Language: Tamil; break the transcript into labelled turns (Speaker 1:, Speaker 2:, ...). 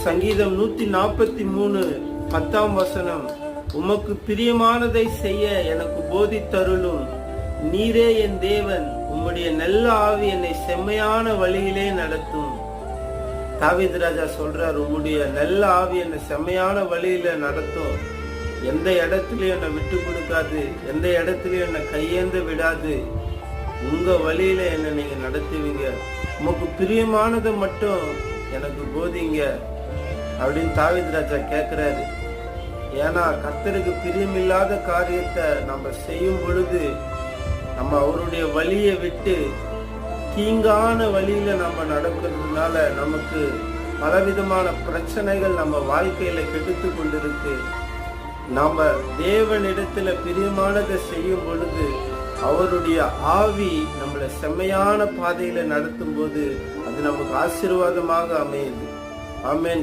Speaker 1: சங்கீதம் 143:10 உமக்கு பிரியமானதை செய்ய எனக்கு போதித்தருளும். நீரே என் தேவன், உம்முடைய நல்ல ஆவி என்னை செம்மையான வழியிலே நடத்தும். தாவீது ராஜா சொல்றார், உம்முடைய நல்ல ஆவி என்னை செம்மையான வழியில நடத்தும். எந்த இடத்துலயும் என்னை விட்டு கொடுக்காது, எந்த இடத்துலயும் என்னை கையேந்த விடாது. உங்க வழியில என்னை நீங்க நடத்துவீங்க. உமக்கு பிரியமானதை மட்டும் எனக்கு போதிங்க அப்படின்னு தாவீது ராஜா கேட்கிறாரு. ஏன்னா கர்த்தருக்கு பிரியமில்லாத காரியத்தை நம்ம செய்யும் பொழுது நம்ம அவருடைய வழியை விட்டு தீங்கான வழியில நம்ம நடக்கிறதுனால நமக்கு பலவிதமான பிரச்சனைகள் நம்ம வாழ்க்கையில கெடுத்து கொண்டிருக்கு. நாம தேவனிடத்துல பிரியமானதை செய்யும் பொழுது அவருடைய ஆவி நம்மளை செம்மையான பாதையில நடத்தும் போது அது நமக்கு ஆசீர்வாதமாக அமையுது. ஆமென்.